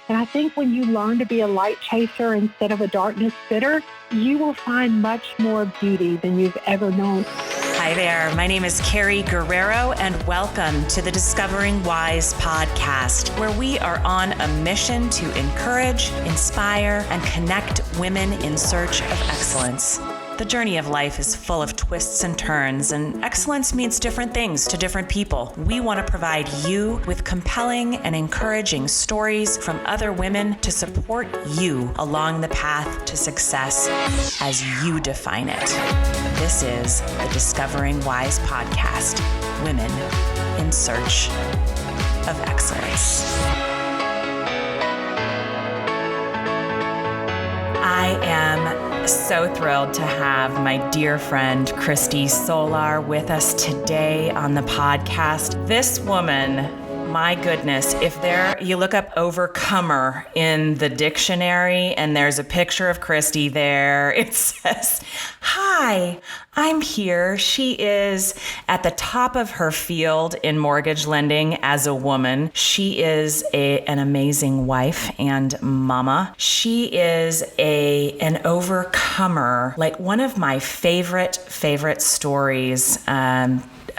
And I think when you learn to be a light chaser instead of a darkness spitter, you will find much more beauty than you've ever known. Hi there. My name is Carrie Guerrero, and welcome to the Discovering W.I.S.E podcast, where we are on a mission to encourage, inspire, and connect women in search of excellence. The journey of life is full of twists and turns, and excellence means different things to different people. We want to provide you with compelling and encouraging stories from other women to support you along the path to success as you define it. This is the Discovering W.I.S.E podcast, Women in Search of Excellence. I am so thrilled to have my dear friend Christy Solar with us today on the podcast. This woman, my goodness, if you look up overcomer in the dictionary and there's a picture of Christy there, it says, "Hi, I'm here." She is at the top of her field in mortgage lending as a woman. She is an amazing wife and mama. She is an overcomer. Like one of my favorite stories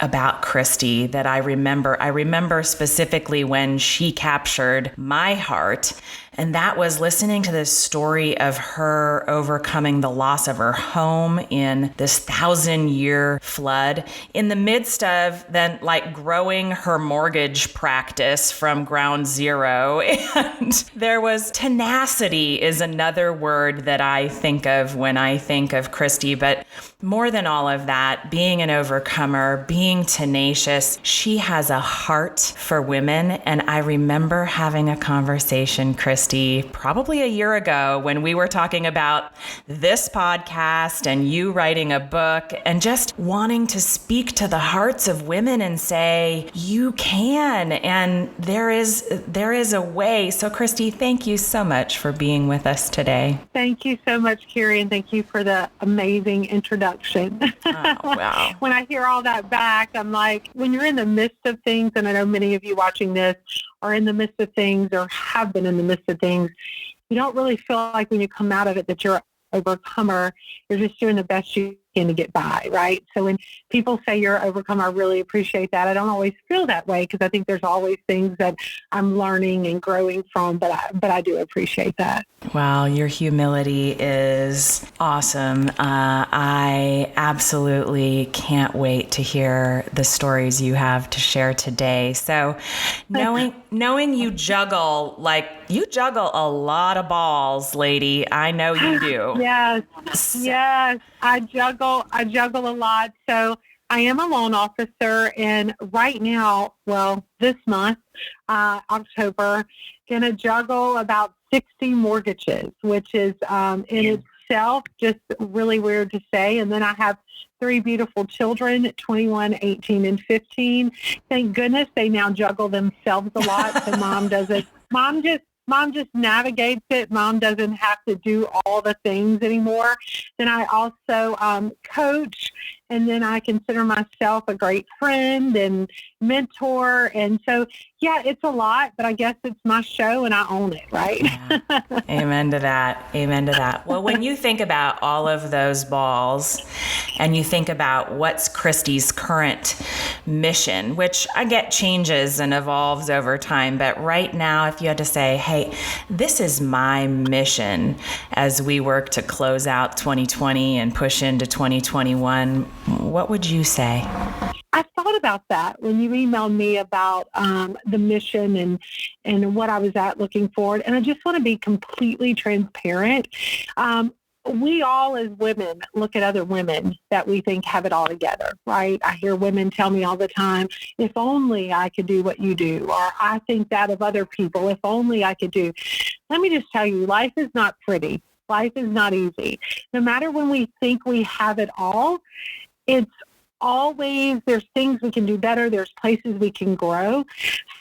about Christy that I remember specifically when she captured my heart. And that was listening to this story of her overcoming the loss of her home in this 1,000-year flood in the midst of then like growing her mortgage practice from ground zero. And there was tenacity is another word that I think of when I think of Christy. But more than all of that, being an overcomer, being tenacious, she has a heart for women. And I remember having a conversation, Christy, probably a year ago when we were talking about this podcast and you writing a book and just wanting to speak to the hearts of women and say, you can, and there is a way. So Christy, thank you so much for being with us today. Thank you so much, Carrie, and thank you for the amazing introduction. Oh, wow. When I hear all that back, I'm like, when you're in the midst of things, and I know many of you watching this are in the midst of things or have been in the midst of things, you don't really feel like when you come out of it that you're an overcomer. You're just doing the best you can to get by, right? So when people say you're an overcomer, I really appreciate that. I don't always feel that way because I think there's always things that I'm learning and growing from, but I do appreciate that. Wow, your humility is awesome. I absolutely can't wait to hear the stories you have to share today. So knowing you juggle a lot of balls, lady. I know you do. Yes. I juggle a lot. So I am a loan officer, and right now, this month, October, going to juggle about 60 mortgages, which is in itself just really weird to say. And then I have 3 beautiful children, 21, 18, and 15. Thank goodness they now juggle themselves a lot. So mom doesn't. Mom just navigates it. Mom doesn't have to do all the things anymore. Then I also coach, and then I consider myself a great friend and mentor. And so, yeah, it's a lot, but I guess it's my show and I own it, right? Yeah. Amen to that. Well, when you think about all of those balls and you think about what's Christy's current mission, which I get changes and evolves over time, but right now, if you had to say, hey, this is my mission as we work to close out 2020 and push into 2021, what would you say? I thought about that when you emailed me about the mission and what I was looking forward. And I just want to be completely transparent. We all as women look at other women that we think have it all together, right? I hear women tell me all the time, if only I could do what you do, or I think that of other people, if only I could do. Let me just tell you, life is not pretty. Life is not easy. No matter when we think we have it all, it's there's things we can do better. There's places we can grow.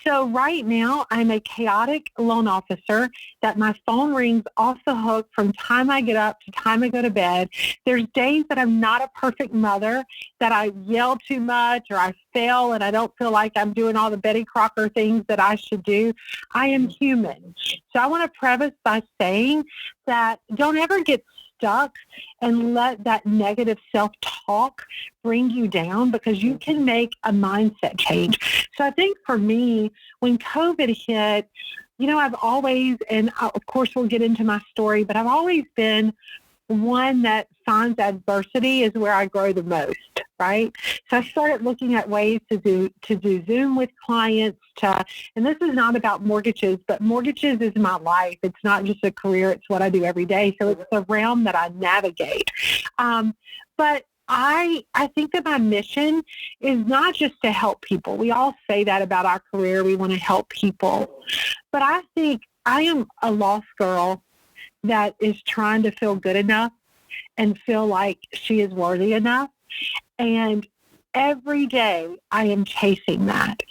So right now I'm a chaotic loan officer that my phone rings off the hook from time I get up to time I go to bed. There's days that I'm not a perfect mother, that I yell too much or I fail and I don't feel like I'm doing all the Betty Crocker things that I should do. I am human. So I want to preface by saying that don't ever get stuck and let that negative self-talk bring you down, because you can make a mindset change. So I think for me, when COVID hit, I've always, and of course we'll get into my story, but I've always been one that finds adversity is where I grow the most, right? So I started looking at ways to do Zoom with clients, and this is not about mortgages, but mortgages is my life. It's not just a career. It's what I do every day. So it's the realm that I navigate. But I think that my mission is not just to help people. We all say that about our career. We want to help people. But I think I am a lost girl that is trying to feel good enough and feel like she is worthy enough. And every day I am chasing that,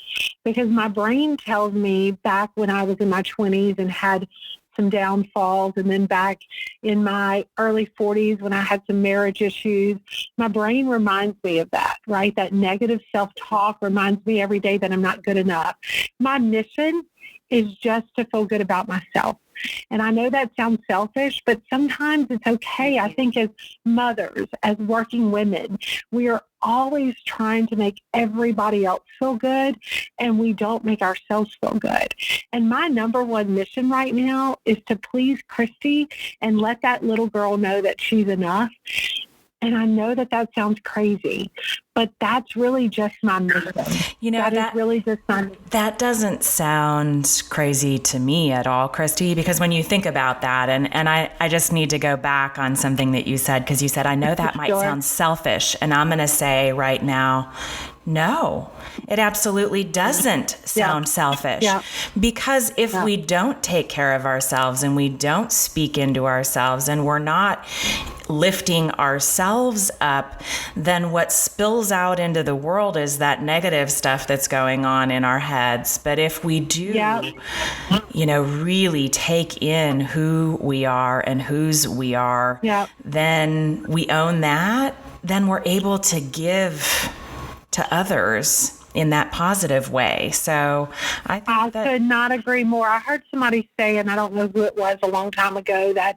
because my brain tells me back when I was in my 20s and had some downfalls, and then back in my early 40s when I had some marriage issues, my brain reminds me of that, right? That negative self-talk reminds me every day that I'm not good enough. My mission is just to feel good about myself. And I know that sounds selfish, but sometimes it's okay. I think as mothers, as working women, we are always trying to make everybody else feel good, and we don't make ourselves feel good. And my number one mission right now is to please Christy and let that little girl know that she's enough. And I know that sounds crazy, but that's really just my mission. That is really just my mission. That doesn't sound crazy to me at all, Christy, because when you think about that, and I just need to go back on something that you said, because you said, I know that might sound selfish. And I'm going to say right now, no, it absolutely doesn't sound selfish. Yeah. Because if we don't take care of ourselves and we don't speak into ourselves and we're not lifting ourselves up, then what spills out into the world is that negative stuff that's going on in our heads. But if we do, really take in who we are and whose we are, then we own that, then we're able to give to others in that positive way. So I could not agree more. I heard somebody say, and I don't know who it was a long time ago, that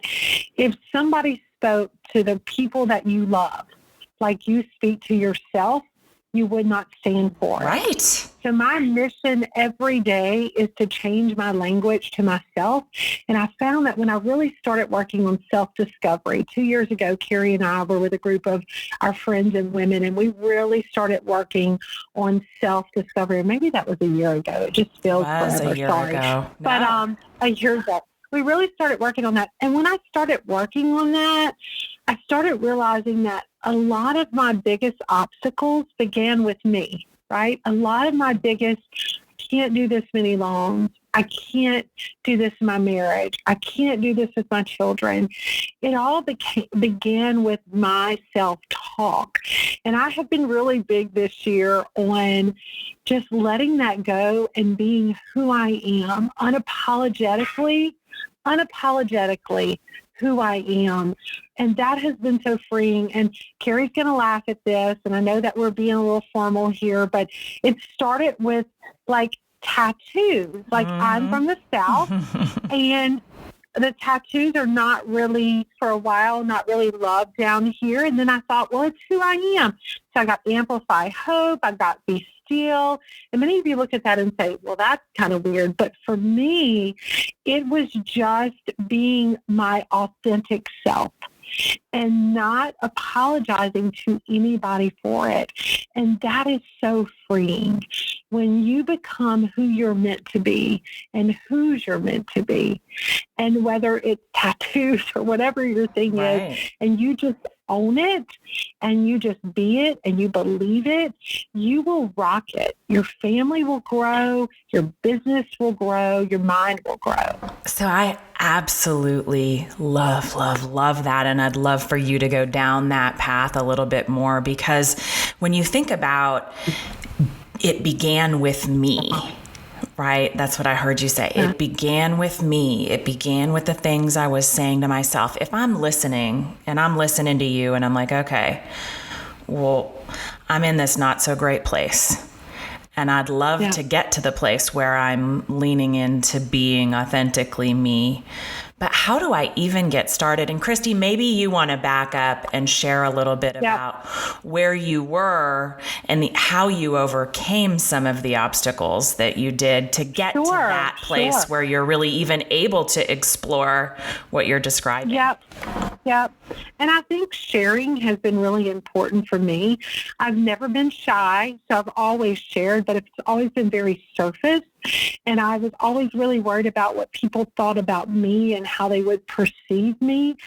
if somebody spoke to the people that you love like you speak to yourself, you would not stand for it. Right. So my mission every day is to change my language to myself. And I found that when I really started working on self-discovery 2 years ago, Carrie and I were with a group of our friends and women, and we really started working on self-discovery. Maybe that was a year ago. It just feels forever. A year ago. No. But a year ago. We really started working on that. And when I started working on that, I started realizing that a lot of my biggest obstacles began with me, right? A lot of my biggest, I can't do this many loans. I can't do this in my marriage. I can't do this with my children. It all began with my self-talk. And I have been really big this year on just letting that go and being who I am, unapologetically who I am. And that has been so freeing. And Carrie's going to laugh at this. And I know that we're being a little formal here, but it started with like tattoos. Like I'm from the South and the tattoos are not really, for a while, not really loved down here. And then I thought, well, it's who I am. So I got Amplify Hope. I got Be Still. And many of you look at that and say, well, that's kind of weird. But for me, it was just being my authentic self and not apologizing to anybody for it. And that is so freeing. When you become who you're meant to be and whose you're meant to be, and whether it's tattoos or whatever your thing is, and you just own it and you just be it and you believe it, you will rock it. Your family will grow, your business will grow, your mind will grow. So I absolutely love that. And I'd love for you to go down that path a little bit more, because when you think about it began with me, right? That's what I heard you say. It began with me. It began with the things I was saying to myself. If I'm listening and I'm listening to you and I'm like, okay, well, I'm in this not so great place. And I'd love to get to the place where I'm leaning into being authentically me. But how do I even get started? And Christy, maybe you want to back up and share a little bit about where you were and how you overcame some of the obstacles that you did to get to that place where you're really even able to explore what you're describing. Yep. And I think sharing has been really important for me. I've never been shy, so I've always shared, but it's always been very surface. And I was always really worried about what people thought about me and how they would perceive me.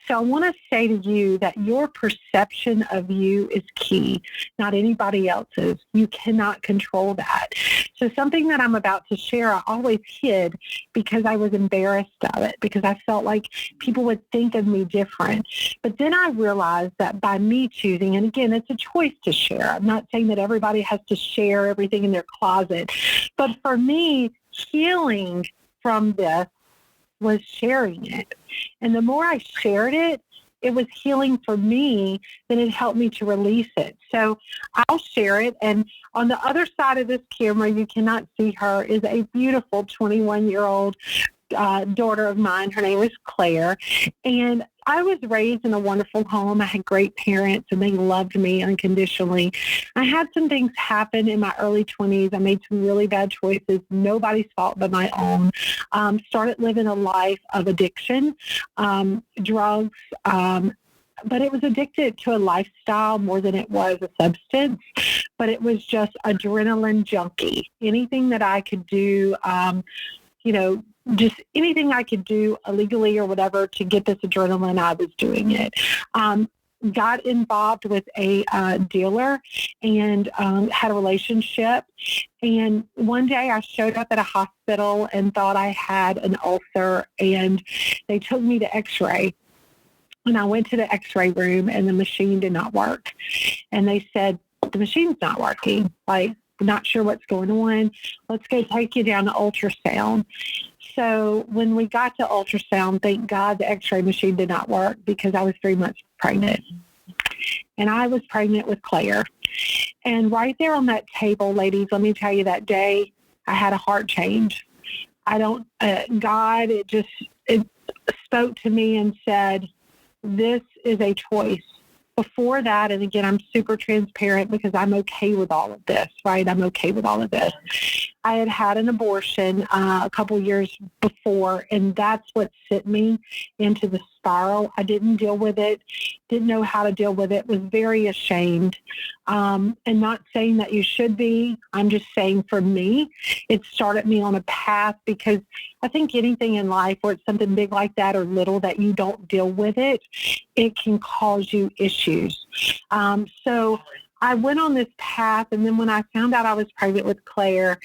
So I want to say to you that your perception of you is key, not anybody else's. You cannot control that. So something that I'm about to share, I always hid because I was embarrassed of it, because I felt like people would think of me different. But then I realized that by me choosing, and again, it's a choice to share. I'm not saying that everybody has to share everything in their closet, but for me, healing from this was sharing it. And the more I shared it, it was healing for me, then it helped me to release it. So I'll share it. And on the other side of this camera, you cannot see her, is a beautiful 21-year-old daughter of mine. Her name is Claire. And I was raised in a wonderful home. I had great parents and they loved me unconditionally. I had some things happen in my early 20s. I made some really bad choices, nobody's fault but my own. Started living a life of addiction, drugs, but it was addicted to a lifestyle more than it was a substance. But it was just adrenaline junkie. Anything that I could do, just anything I could do illegally or whatever to get this adrenaline, I was doing it. Got involved with a dealer and had a relationship. And one day I showed up at a hospital and thought I had an ulcer, and they took me to x-ray. And I went to the x-ray room and the machine did not work. And they said, the machine's not working. Like, not sure what's going on. Let's go take you down to ultrasound. So when we got to ultrasound, thank God the x-ray machine did not work because I was 3 months pregnant. And I was pregnant with Claire. And right there on that table, ladies, let me tell you, that day I had a heart change. God, it spoke to me and said, this is a choice. Before that, and again, I'm super transparent because I'm okay with all of this, right? I'm okay with all of this. I had an abortion a couple years before, and that's what sent me into the spiral. I didn't deal with it, didn't know how to deal with it, was very ashamed. And not saying that you should be, I'm just saying for me, it started me on a path, because I think anything in life where it's something big like that or little that you don't deal with it, it can cause you issues. So I went on this path, and then when I found out I was pregnant with Claire,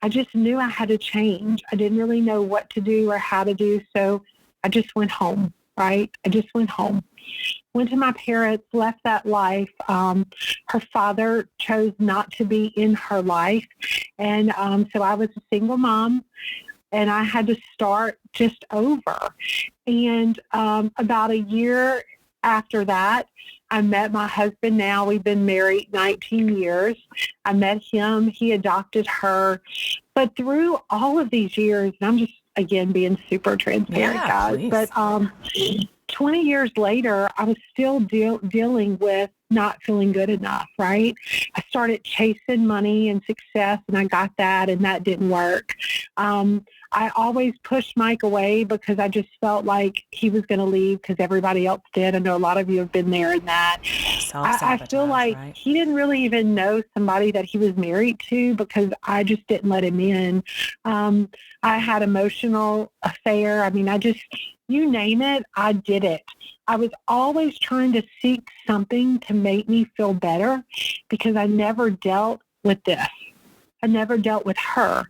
I just knew I had to change. I didn't really know what to do or how to do, so I just went home, right? I just went home. Went to my parents, left that life. Her father chose not to be in her life, and so I was a single mom, and I had to start just over. And about a year after that, I met my husband now. We've been married 19 years. I met him. He adopted her. But through all of these years, and I'm just, again, being super transparent, guys. Please. But 20 years later, I was still dealing with not feeling good enough, right? I started chasing money and success, and I got that, and that didn't work. I always pushed Mike away because I just felt like he was going to leave because everybody else did. I know a lot of you have been there in that. I feel like right? he didn't really even know somebody that he was married to because I just didn't let him in. I had emotional affair. I mean, you name it, I did it. I was always trying to seek something to make me feel better because I never dealt with this. I never dealt with her.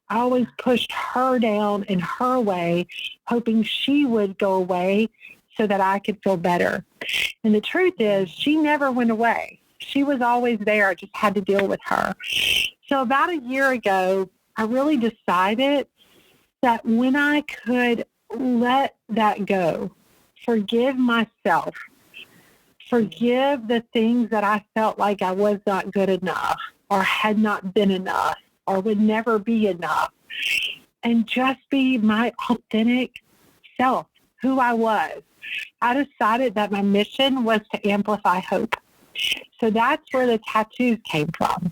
I always pushed her down in her way, hoping she would go away so that I could feel better. And the truth is, she never went away. She was always there. I just had to deal with her. So about a year ago, I really decided that when I could let that go, forgive myself, forgive the things that I felt like I was not good enough or had not been enough or would never be enough, and just be my authentic self, who I was. I decided that my mission was to amplify hope. So that's where the tattoos came from,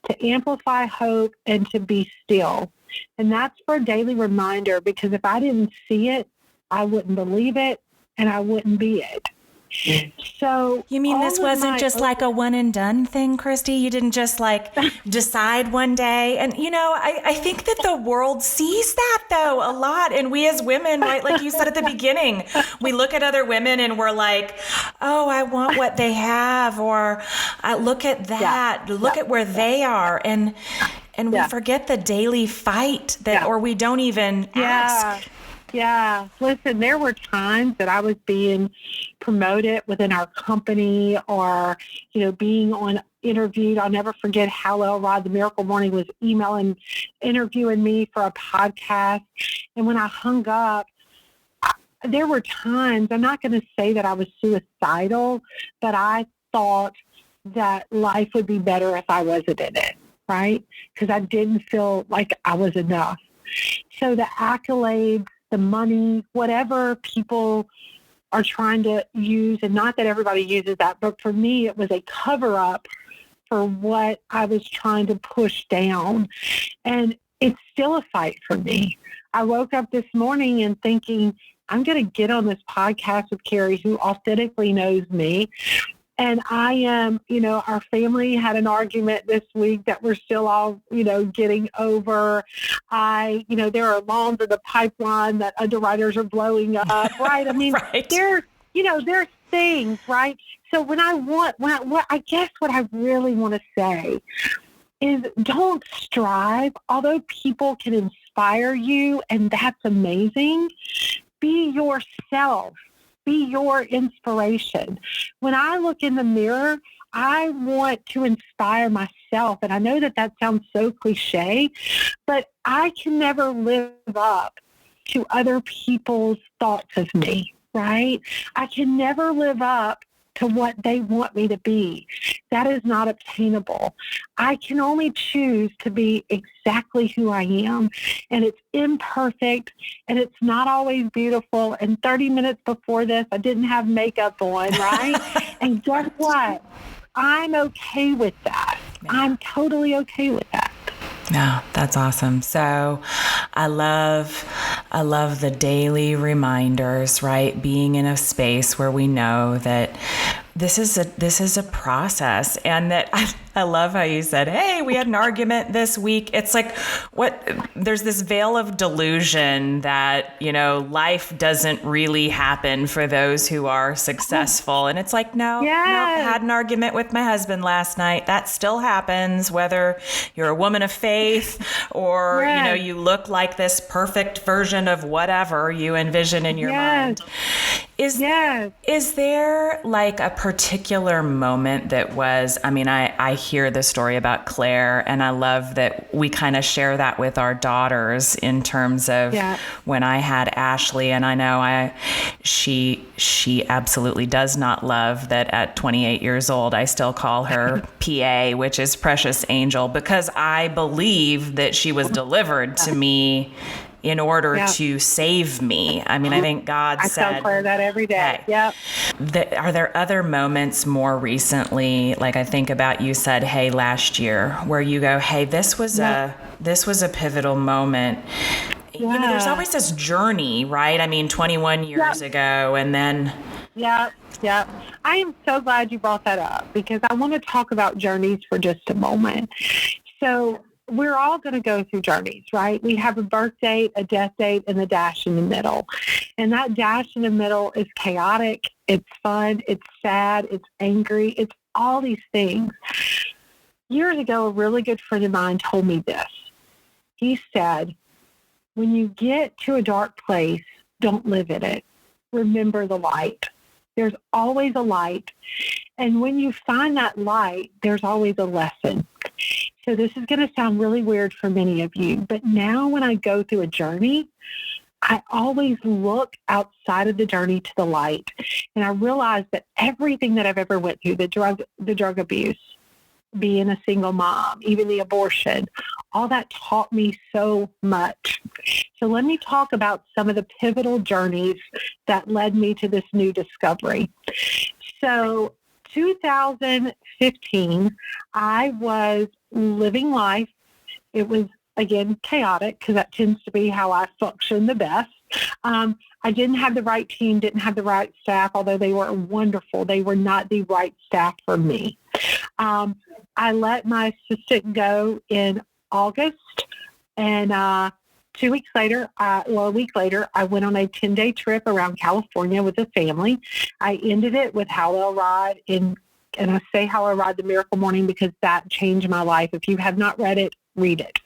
to amplify hope and to be still. And that's for a daily reminder, because if I didn't see it, I wouldn't believe it, and I wouldn't be it. So you mean this wasn't just like a one and done thing, Christy? You didn't just like decide one day. And, I think that the world sees that though a lot. And we as women, right, like you said at the beginning, we look at other women and we're like, oh, I want what they have, or look at that, look at where they are. And we forget the daily fight or we don't even ask. Yeah. Listen, there were times that I was being promoted within our company or, being interviewed. I'll never forget how Elrod, the Miracle Morning, was interviewing me for a podcast. And when I hung up, there were times, I'm not going to say that I was suicidal, but I thought that life would be better if I wasn't in it, right? Because I didn't feel like I was enough. So the accolades, the money, whatever people are trying to use, and not that everybody uses that, but for me, it was a cover-up for what I was trying to push down. And it's still a fight for me. I woke up this morning and thinking, I'm going to get on this podcast with Carrie, who authentically knows me. And I am, our family had an argument this week that we're still all, getting over. There are loans in the pipeline that underwriters are blowing up, right? I mean, right. there's things, right? So what I really want to say is don't strive. Although people can inspire you, and that's amazing, be yourself. Be your inspiration. When I look in the mirror, I want to inspire myself. And I know that sounds so cliche, but I can never live up to other people's thoughts of me, right? I can never live up to what they want me to be. That is not obtainable. I can only choose to be exactly who I am, and it's imperfect, and it's not always beautiful. And 30 minutes before this, I didn't have makeup on, right? And guess what? I'm okay with that. I'm totally okay with that. No, that's awesome. So I love the daily reminders, right? Being in a space where we know that this is a process, and that I love how you said, hey, we had an argument this week. It's like, there's this veil of delusion that, life doesn't really happen for those who are successful. And it's like, no, I had an argument with my husband last night. That still happens, whether you're a woman of faith or, you look like this perfect version of whatever you envision in your mind. Is there like a particular moment that was, I hear the story about Claire, and I love that we kind of share that with our daughters in terms of when I had Ashley, and I know she absolutely does not love that at 28 years old, I still call her PA, which is Precious Angel, because I believe that she was delivered to me in order to save me. I think God said... I tell Claire that every day. Hey, are there other moments more recently, like I think about, you said, hey, last year, where you go, hey, this was a pivotal moment. There's always this journey, right? 21 years ago, and then Yeah. I am so glad you brought that up because I want to talk about journeys for just a moment. So we're all going to go through journeys, right? We have a birth date, a death date, and the dash in the middle. And that dash in the middle is chaotic. It's fun. It's sad. It's angry. It's all these things. Years ago, a really good friend of mine told me this. He said, when you get to a dark place, don't live in it. Remember the light. There's always a light. And when you find that light, there's always a lesson. So this is going to sound really weird for many of you, but now when I go through a journey, I always look outside of the journey to the light. And I realize that everything that I've ever went through, the drug abuse, being a single mom, even the abortion, all that taught me so much. So let me talk about some of the pivotal journeys that led me to this new discovery. So 2015, I was living life. It was, again, chaotic because that tends to be how I function the best. I didn't have the right team, didn't have the right staff, although they were wonderful. They were not the right staff for me. I let my assistant go in August, and a week later, I went on a 10-day trip around California with a family. I ended it with How I Ride and I say How I Ride the Miracle Morning because that changed my life. If you have not read it, read it.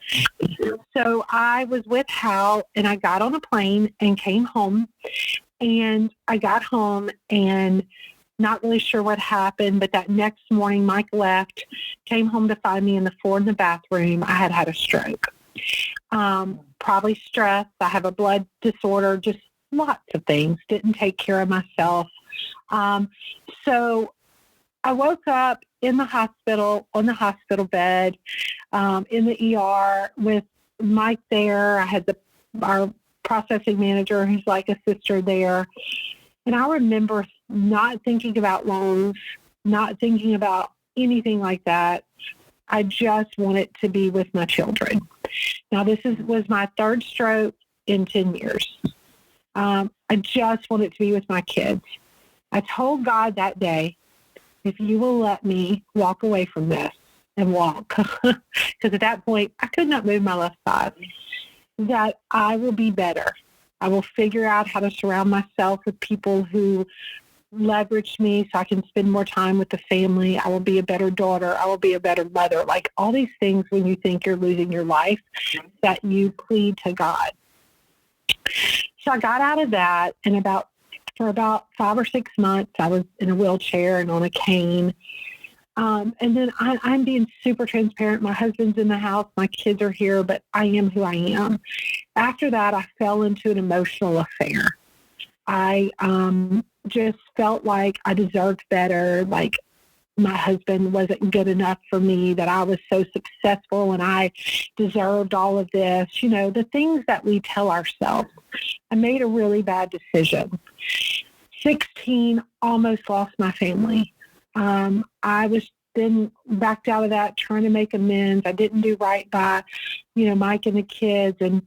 So I was with Hal, and I got on a plane and came home. And I got home and not really sure what happened, but that next morning, Mike left, came home to find me in the floor in the bathroom. I had a stroke. Probably stress. I have a blood disorder, just lots of things. Didn't take care of myself. So I woke up in the hospital, on the hospital bed, in the ER with Mike there. I had our processing manager who's like a sister there. And I remember not thinking about loans, not thinking about anything like that. I just wanted to be with my children. Now, this was my third stroke in 10 years. I just wanted to be with my kids. I told God that day, if you will let me walk away from this and walk, because at that point, I could not move my left side, that I will be better. I will figure out how to surround myself with people who leverage me so I can spend more time with the family. I will be a better daughter. I will be a better mother. Like all these things when you think you're losing your life that you plead to God. So I got out of that, and for about 5 or 6 months, I was in a wheelchair and on a cane. And then I'm being super transparent. My husband's in the house. My kids are here, but I am who I am. After that, I fell into an emotional affair. I just felt like I deserved better, like my husband wasn't good enough for me, that I was so successful and I deserved all of this. You know, the things that we tell ourselves. I made a really bad decision. 16, almost lost my family. I was then backed out of that, trying to make amends. I didn't do right by, Mike and the kids. And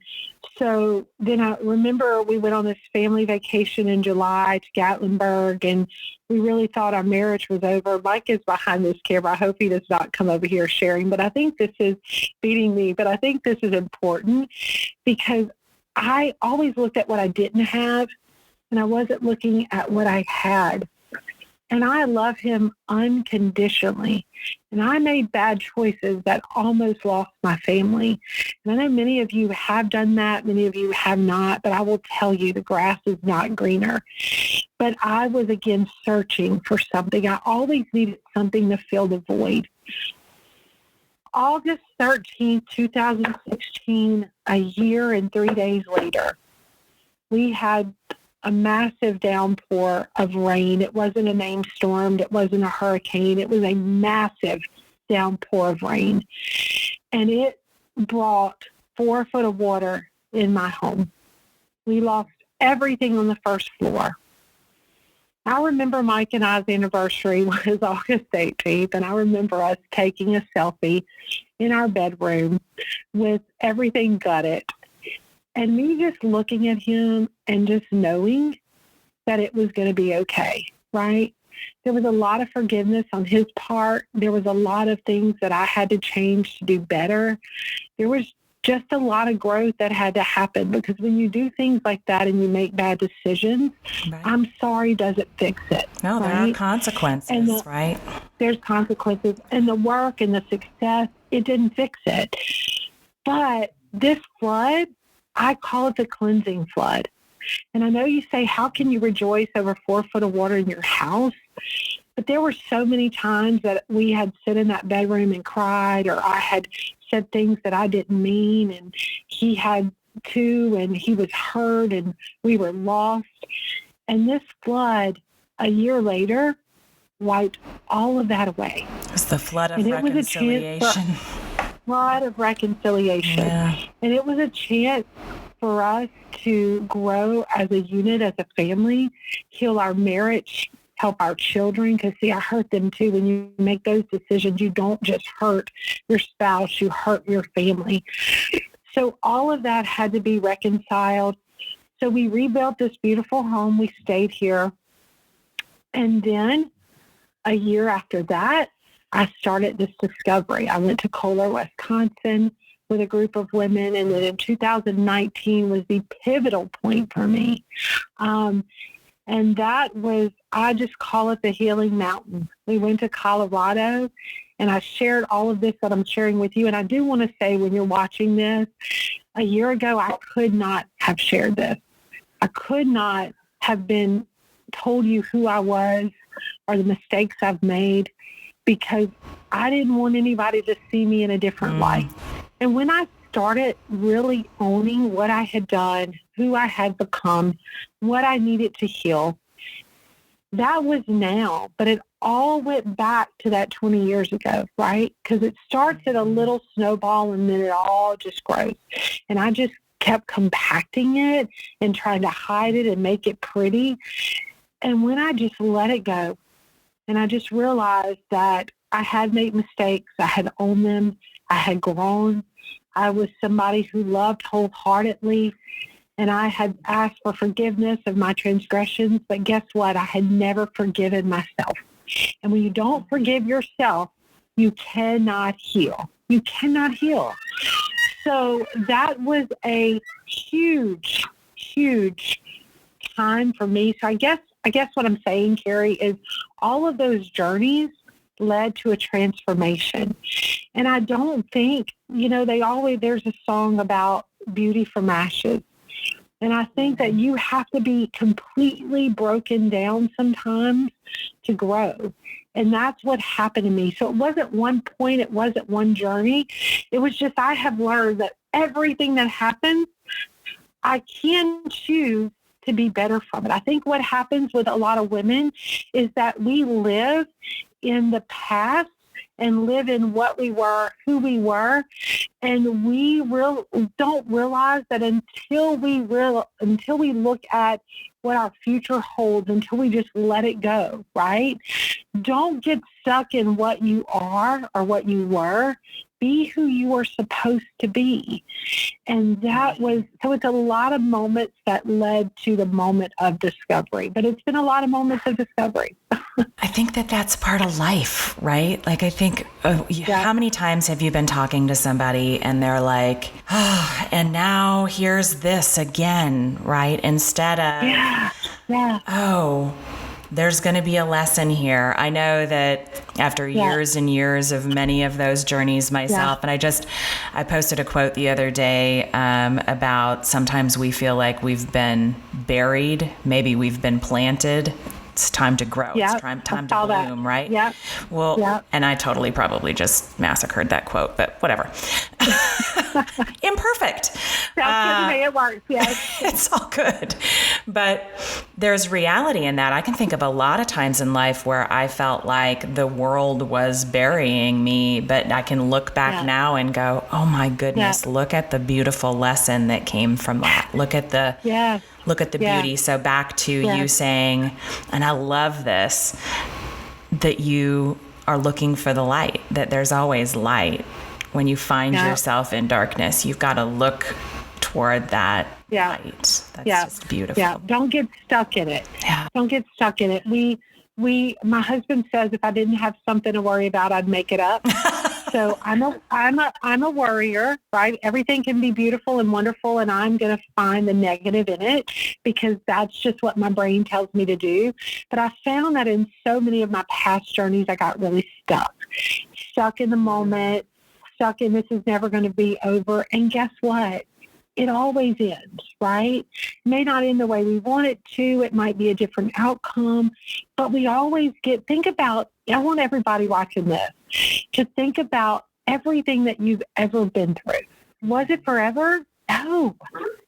so then I remember we went on this family vacation in July to Gatlinburg, and we really thought our marriage was over. Mike is behind this camera. I hope he does not come over here sharing, but I think this is beating me. But I think this is important because I always looked at what I didn't have, and I wasn't looking at what I had. And I love him unconditionally. And I made bad choices that almost lost my family. And I know many of you have done that. Many of you have not. But I will tell you, the grass is not greener. But I was, again, searching for something. I always needed something to fill the void. August 13th, 2016, a year and 3 days later, we had a massive downpour of rain. It wasn't a named storm. It wasn't a hurricane. It was a massive downpour of rain. And it brought 4 foot of water in my home. We lost everything on the first floor. I remember Mike and I's anniversary was August 18th, and I remember us taking a selfie in our bedroom with everything gutted. And me just looking at him and just knowing that it was going to be okay. right? There was a lot of forgiveness on his part. There was a lot of things that I had to change to do better. There was just a lot of growth that had to happen, because when you do things like that and you make bad decisions, Right. I'm sorry doesn't fix it. No, there are consequences, right? There's consequences. And the work and the success, it didn't fix it. But this flood, I call it the cleansing flood. And I know you say, how can you rejoice over 4 foot of water in your house? But there were so many times that we had sit in that bedroom and cried, or I had said things that I didn't mean, and he had too, and he was hurt, and we were lost. And this flood, a year later, wiped all of that away. It's the flood of reconciliation. Flood of reconciliation. Yeah. And it was a chance for us to grow as a unit, as a family, heal our marriage, help our children, because, see, I hurt them too. When you make those decisions, you don't just hurt your spouse, you hurt your family. So all of that had to be reconciled. So we rebuilt this beautiful home. We stayed here. And then a year after that, I started this discovery. I went to Collateral, Wisconsin with a group of women, and then in 2019 was the pivotal point for me. And that was, I just call it the Healing Mountain. We went to Colorado, and I shared all of this that I'm sharing with you. And I do want to say, when you're watching this, a year ago, I could not have shared this. I could not have been told you who I was or the mistakes I've made, because I didn't want anybody to see me in a different light. And when I started really owning what I had done, who I had become, what I needed to heal, that was now. But it all went back to that 20 years ago, right? Because it starts at a little snowball, and then it all just grows. And I just kept compacting it and trying to hide it and make it pretty. And when I just let it go, and I just realized that I had made mistakes, I had owned them, I had grown, I was somebody who loved wholeheartedly, and I had asked for forgiveness of my transgressions, but guess what? I had never forgiven myself. And when you don't forgive yourself, you cannot heal. You cannot heal. So that was a huge, huge time for me. So I guess what I'm saying, Carrie, is all of those journeys led to a transformation. And I don't think, there's a song about beauty from ashes. And I think that you have to be completely broken down sometimes to grow. And that's what happened to me. So it wasn't one point, it wasn't one journey. It was just, I have learned that everything that happens, I can choose to be better from it. I think what happens with a lot of women is that we live in the past and live in what we were, who we were, and we don't realize that until we look at what our future holds, until we just let it go, right? Don't get stuck in what you are or what you were. Be who you are supposed to be. And so it's a lot of moments that led to the moment of discovery, but it's been a lot of moments of discovery. I think that that's part of life, right? Like, I think, how many times have you been talking to somebody and they're like, and now here's this again, right? Instead of, there's going to be a lesson here. I know that after years and years of many of those journeys myself, and I posted a quote the other day about sometimes we feel like we've been buried, maybe we've been planted. It's time to grow. It's time to bloom, right? Yeah. Well, and I totally probably just massacred that quote, but whatever. Imperfect. That's the way it works, yes. It's all good. But there's reality in that. I can think of a lot of times in life where I felt like the world was burying me, but I can look back now and go, oh my goodness, look at the beautiful lesson that came from that. Look at the beauty. So back to you saying, and I love this, that you are looking for the light, that there's always light. When you find yourself in darkness, you've got to look toward that light. That's just beautiful. Yeah. Don't get stuck in it. Yeah. Don't get stuck in it. my husband says if I didn't have something to worry about, I'd make it up. So I'm a worrier, right? Everything can be beautiful and wonderful, and I'm going to find the negative in it because that's just what my brain tells me to do. But I found that in so many of my past journeys, I got really stuck in the moment, stuck in this is never going to be over. And guess what? It always ends, right? It may not end the way we want it to. It might be a different outcome, but we always think about, I want everybody watching this to think about everything that you've ever been through. Was it forever? No.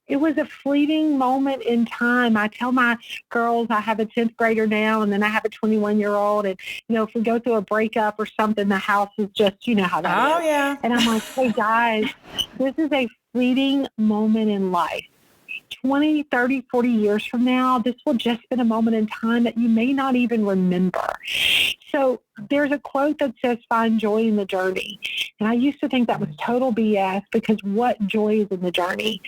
It was a fleeting moment in time. I tell my girls, I have a 10th grader now, and then I have a 21-year-old. And, if we go through a breakup or something, the house is just, you know how that is. Oh, yeah. And I'm like, hey, guys, this is a fleeting moment in life. 20, 30, 40 years from now, this will just be a moment in time that you may not even remember. So there's a quote that says, find joy in the journey. And I used to think that was total BS because what joy is in the journey?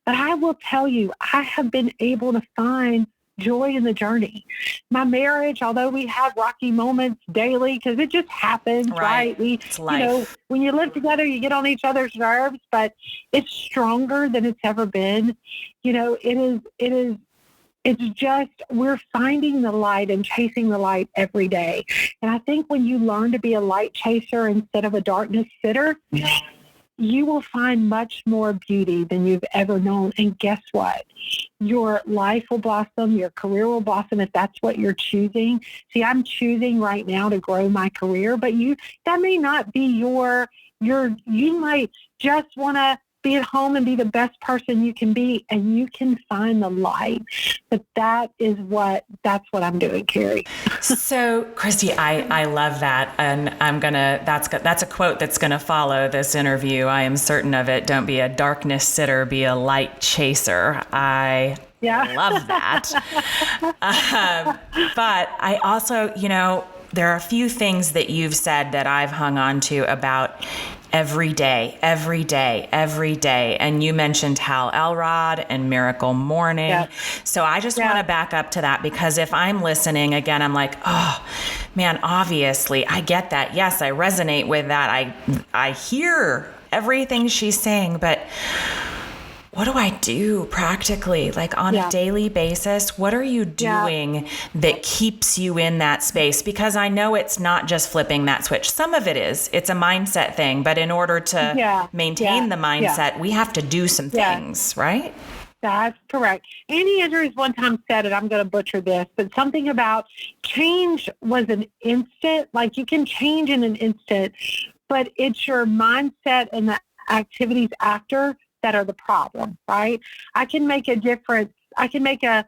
But I will tell you, I have been able to find joy in the journey. My marriage, although we have rocky moments daily because it just happens, right? It's life. When you live together, you get on each other's nerves, but it's stronger than it's ever been. It's just, we're finding the light and chasing the light every day. And I think when you learn to be a light chaser instead of a darkness sitter, you will find much more beauty than you've ever known. And guess what? Your life will blossom. Your career will blossom if that's what you're choosing. See, I'm choosing right now to grow my career, but that may not be you might just want to be at home and be the best person you can be, and you can find the light. But that's what I'm doing, Carrie. So, Christy, I love that. And that's a quote that's going to follow this interview. I am certain of it. Don't be a darkness sitter, be a light chaser. I love that. But I also, there are a few things that you've said that I've hung on to about every day. And you mentioned Hal Elrod and Miracle Morning. Yep. So I just want to back up to that because if I'm listening again, I'm like, oh man, obviously I get that. Yes, I resonate with that. I hear everything she's saying, but what do I do practically, like on a daily basis? What are you doing that keeps you in that space? Because I know it's not just flipping that switch. Some of it is. It's a mindset thing. But in order to maintain the mindset, we have to do some things, right? That's correct. Annie Andrews one time said it, I'm going to butcher this, but something about change was an instant. Like you can change in an instant, but it's your mindset and the activities after that are the problem, right? I can make a difference. I can make a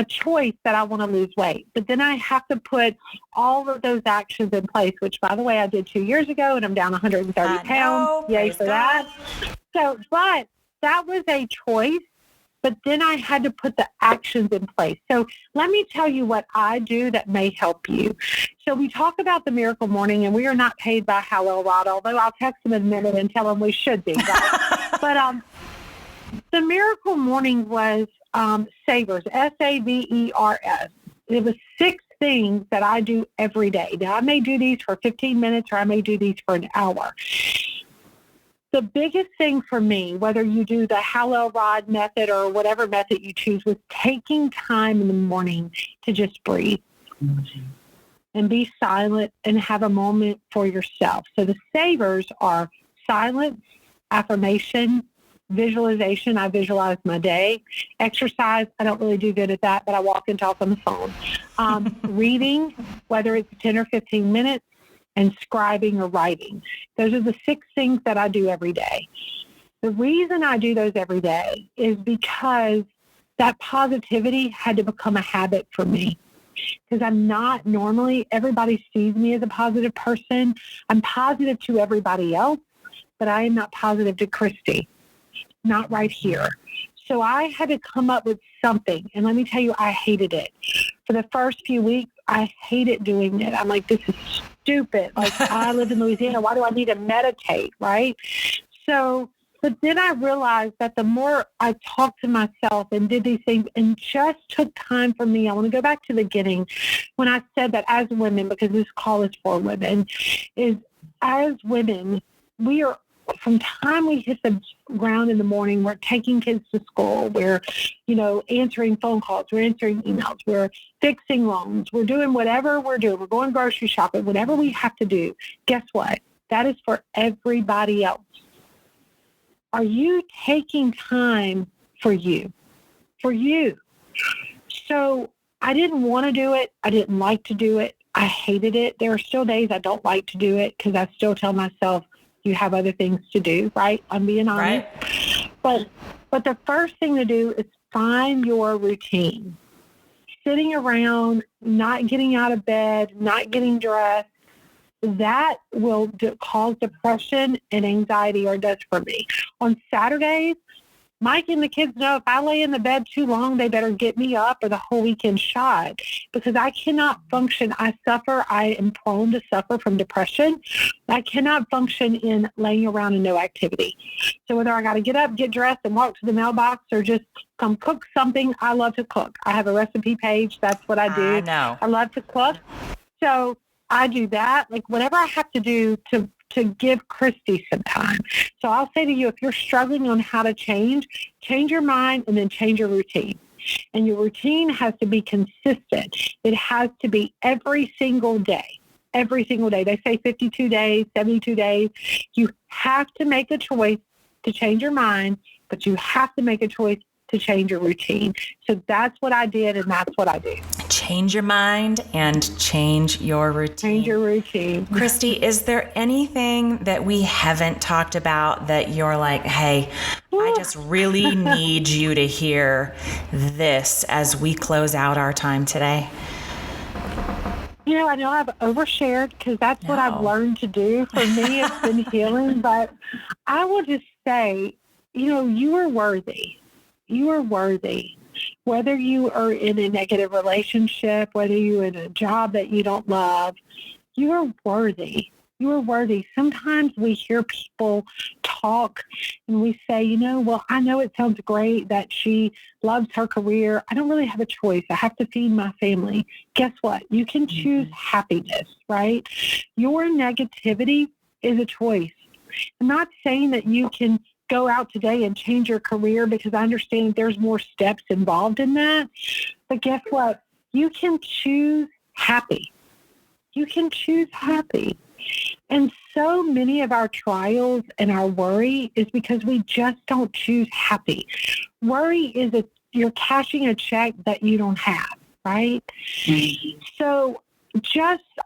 choice that I want to lose weight, but then I have to put all of those actions in place, which by the way, I did 2 years ago and I'm down 130 pounds. Yay for that. So, but that was a choice, but then I had to put the actions in place. So let me tell you what I do that may help you. So we talk about the Miracle Morning, and we are not paid by Hal Elrod, although I'll text him in a minute and tell him we should be, right? But the Miracle Morning was Savers, Savers. It was 6 things that I do every day. Now, I may do these for 15 minutes or I may do these for an hour. The biggest thing for me, whether you do the Hal Elrod method or whatever method you choose, was taking time in the morning to just breathe and be silent and have a moment for yourself. So the savers are silence, affirmation, visualization. I visualize my day. Exercise, I don't really do good at that, but I walk and talk on the phone. Reading, whether it's 10 or 15 minutes, and scribing or writing. Those are the 6 things that I do every day. The reason I do those every day is because that positivity had to become a habit for me. Because I'm not normally, everybody sees me as a positive person. I'm positive to everybody else, but I am not positive to Christy. Not right here. So I had to come up with something. And let me tell you, I hated it. For the first few weeks, I hated doing it. I'm like, this is stupid. Like, I live in Louisiana. Why do I need to meditate, right? So But then I realized that the more I talked to myself and did these things and just took time for me, I want to go back to the beginning when I said that as women, because this call is for women, is as women, we are, from time we hit the ground in the morning, we're taking kids to school, we're, answering phone calls, we're answering emails, we're fixing loans, we're doing whatever we're doing, we're going grocery shopping, whatever we have to do. Guess what? That is for everybody else. Are you taking time for you? For you. So I didn't want to do it. I didn't like to do it. I hated it. There are still days I don't like to do it because I still tell myself, you have other things to do, right? I'm being honest. Right. But the first thing to do is find your routine. Sitting around, not getting out of bed, not getting dressed, that will cause depression and anxiety, or does for me. On Saturdays, Mike and the kids know if I lay in the bed too long, they better get me up or the whole weekend shot, because I cannot function. I am prone to suffer from depression. I cannot function in laying around and no activity. So whether I got to get up, get dressed, and walk to the mailbox, or just come cook something, I love to cook. I have a recipe page. That's what I do. I know. I love to cook. So I do that, like whatever I have to do to give Christy some time. So I'll say to you, if you're struggling on how to change your mind and then change your routine. And your routine has to be consistent. It has to be every single day. Every single day. They say 52 days, 72 days. You have to make a choice to change your mind, but you have to make a choice to change your routine. So that's what I did, and that's what I do. Change your mind and change your routine. Change your routine. Christy, is there anything that we haven't talked about that you're like, hey, I just really need you to hear this as we close out our time today? I know I've overshared because that's what I've learned to do. For me, it's been healing, but I will just say, you are worthy. You are worthy. Whether you are in a negative relationship, whether you're in a job that you don't love, you are worthy. You are worthy. Sometimes we hear people talk and we say, well, I know it sounds great that she loves her career. I don't really have a choice. I have to feed my family. Guess what? You can choose happiness, right? Your negativity is a choice. I'm not saying that you can go out today and change your career, because I understand there's more steps involved in that. But guess what? You can choose happy. You can choose happy. And so many of our trials and our worry is because we just don't choose happy. Worry is you're cashing a check that you don't have, right? Mm-hmm. So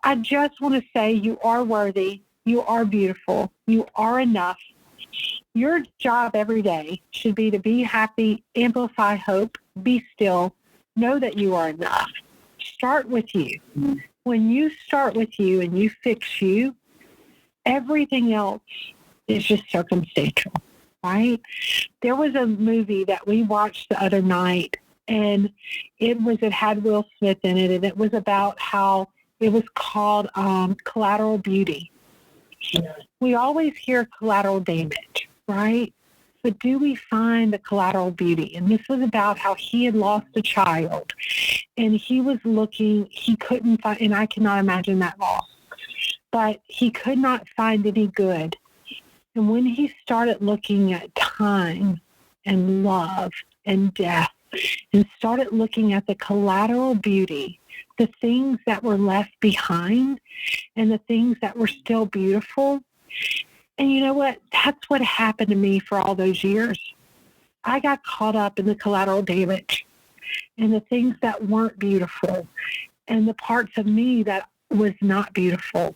I just want to say you are worthy. You are beautiful. You are enough. Your job every day should be to be happy, amplify hope, be still, know that you are enough. Start with you. When you start with you and you fix you, everything else is just circumstantial, right? There was a movie that we watched the other night, and it had Will Smith in it, and it was about how it was called Collateral Beauty. We always hear collateral damage, right? But do we find the collateral beauty? And this was about how he had lost a child, and he was looking, he couldn't find, and I cannot imagine that loss, but he could not find any good. And when he started looking at time and love and death, and started looking at the collateral beauty, the things that were left behind and the things that were still beautiful. And you know what? That's what happened to me for all those years. I got caught up in the collateral damage and the things that weren't beautiful and the parts of me that was not beautiful.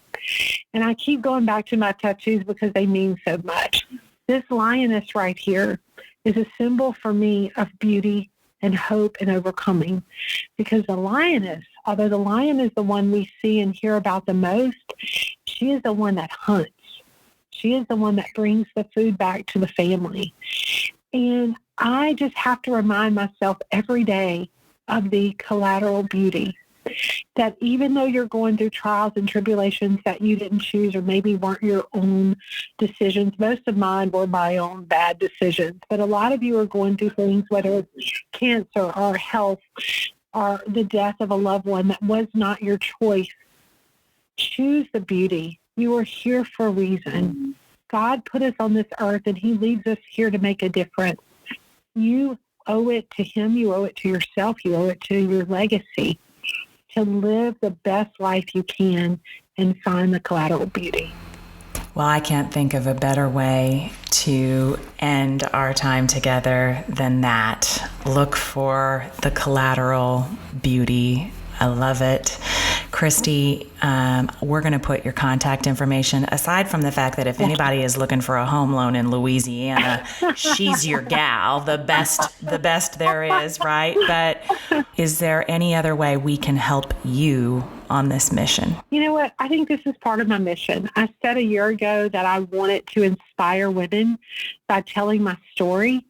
And I keep going back to my tattoos because they mean so much. This lioness right here is a symbol for me of beauty and hope and overcoming, because the lioness, although the lion is the one we see and hear about the most, she is the one that hunts. She is the one that brings the food back to the family. And I just have to remind myself every day of the collateral beauty, that even though you're going through trials and tribulations that you didn't choose or maybe weren't your own decisions, most of mine were my own bad decisions, but a lot of you are going through things, whether it's cancer or health or the death of a loved one that was not your choice. Choose the beauty. You are here for a reason. God put us on this earth, and he leaves us here to make a difference. You owe it to him. You owe it to yourself. You owe it to your legacy to live the best life you can and find the collateral beauty. Well, I can't think of a better way to end our time together than that. Look for the collateral beauty. I love it. Christy, we're going to put your contact information, aside from the fact that if anybody is looking for a home loan in Louisiana, she's your gal, the best there is, right? But is there any other way we can help you on this mission? You know what? I think this is part of my mission. I said a year ago that I wanted to inspire women by telling my story,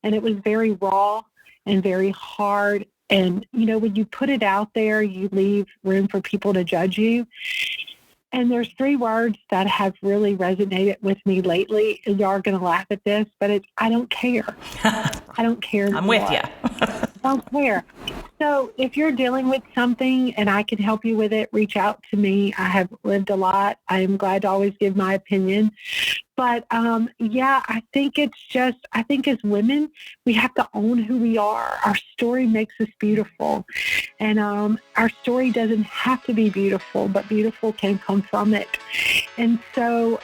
and it was very raw and very hard. And, you know, when you put it out there, you leave room for people to judge you. And there's 3 words that have really resonated with me lately. And y'all are going to laugh at this, but it's, I don't care. I don't care. I'm with you. I don't care. So if you're dealing with something and I can help you with it, reach out to me. I have lived a lot. I am glad to always give my opinion. But, I think as women, we have to own who we are. Our story makes us beautiful. And our story doesn't have to be beautiful, but beautiful can come from it. And so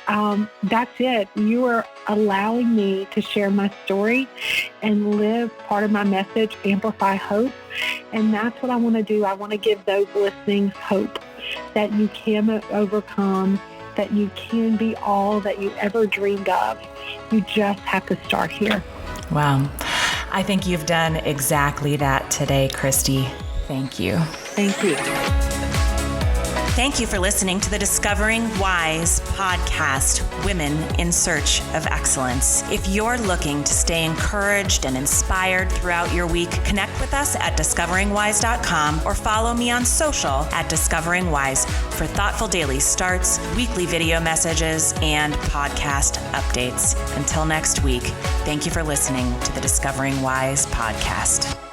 that's it. You are allowing me to share my story and live part of my message, amplify hope. And that's what I want to do. I want to give those listening hope that you can overcome, that you can be all that you ever dreamed of. You just have to start here. Wow. I think you've done exactly that today, Christy. Thank you. Thank you. Thank you for listening to the Discovering W.I.S.E podcast, Women in Search of Excellence. If you're looking to stay encouraged and inspired throughout your week, connect with us at discoveringwise.com or follow me on social at discoveringwise for thoughtful daily starts, weekly video messages, and podcast updates. Until next week, thank you for listening to the Discovering W.I.S.E podcast.